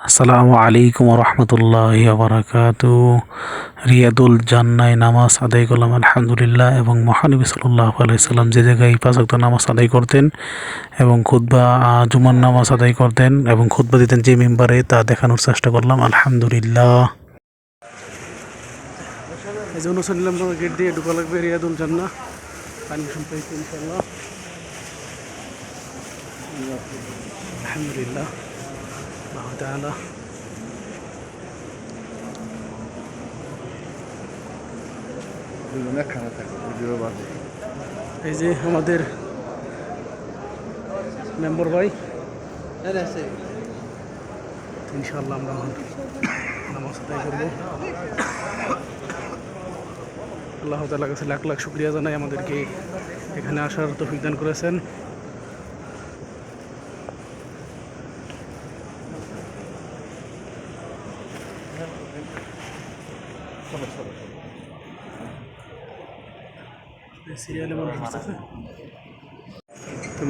আসসালামু আলাইকুম রহমতুল্লাহি বারাকাতু। রিয়াদুল জান্নায় নামাজ আদায় করলাম আলহামদুলিল্লাহ। এবং মহানবী সাল্লাল্লাহু আলাইহি সাল্লাম যে জায়গায় 5 ওয়াক্ত নামাজ আদায় করতেন এবং খুতবা জুমার নামাজ আদায় করতেন এবং খুতবা দিতেন যে মেম্বারে, তা দেখানোর চেষ্টা করলাম আলহামদুলিল্লাহ। এই যে অনুসরণ গেট দিয়ে ঢুকা লাগবে রিয়াদুল জান্নাহ, পারমিশন পেয়েছি ইনশাআল্লাহ। আলহামদুলিল্লাহ আল্লাহ তাআলা। এই যে আমাদের মেম্বার ভাই, ইনশাআল্লাহ আমরা নামাজ আদায় করবো। আল্লাহ তাআলার কাছে লাখ লাখ শুকরিয়া জানাই আমাদেরকে এখানে আসার তৌফিক দান করেছেন।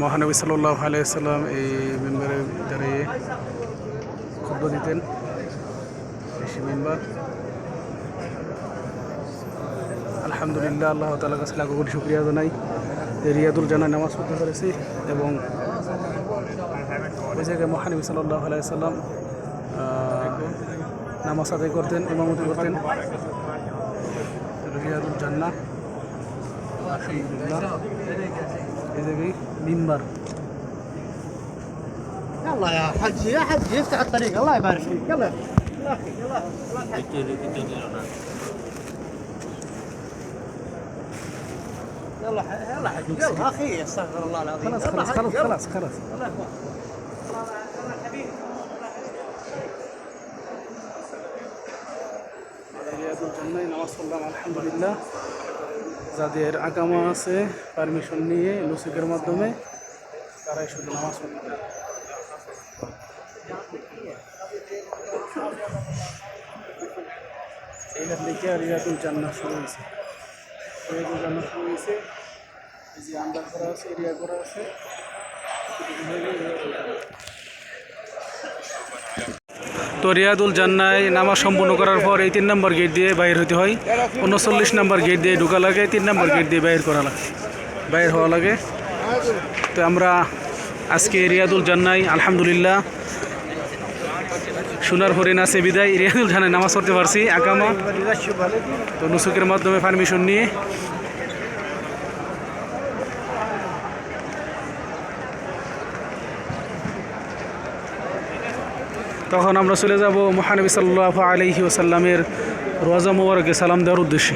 মহানবী সাল্লাল্লাহু আলাইহি সাল্লাম এই মেম্বারে দাঁড়িয়ে খুতবা দিতেন। বেশি মেম্বার আলহামদুলিল্লাহ, আল্লাহ তাআলার কাছে লাখ কোটি শুকরিয়া জানাই। রিয়াদুল জান্নাহ নামাজ পড়তে পেরেছি এবং ওই জায়গায় মহানবী সাল্লাল্লাহু আলাইহি সাল্লাম নামাজ আদায় করতেন, ইমামতি করতেন। রিয়াদুল জান্নাহ আলহামদুলিল্লাহ, এই জায়গায় মিম্বার। يلا يا حج يا حج افتح الطريق الله يبارك فيك يلا يا اخي يلا يلا حج يلا اخي استغفر الله العظيم. خلاص নামাজ পড়লাম আলহামদুলিল্লাহ। যাদের আকামা আছে পারমিশন নিয়ে লুসিকের মাধ্যমে, তারাই শুধু নামাজ পড়বে। এইটার দিকে রিয়াদুল জান্নাহ শুরু হয়েছে। রিয়াদুল জান্নাহ শুরু হয়েছে, এই যে আন্ডার করা আছে, এরিয়া করা আছে। তো রিয়াদুল জান্নায় নামাজ সম্পূর্ণ করার পর এই 3 নম্বর গেট দিয়ে বাইর হতে হয়। 39 নম্বর গেট দিয়ে ঢোকা লাগে, 3 নম্বর গেট দিয়ে বাইর হওয়া লাগে। তো আমরা আজকে রিয়াদুল জান্নায় আলহামদুলিল্লাহ সোনার হরিণ আছে বিদায় রিয়াদুল জান্নায় নামাজ পড়তে পারছি আকামা। তো নুসুকের মাধ্যমে পারমিশন নিয়ে তখন আমরা চলে যাব মহানবী সাল্লাল্লাহু আলাইহি ওয়াসাল্লামের রওজা মুবারকে সালাম দেওয়ার উদ্দেশ্যে।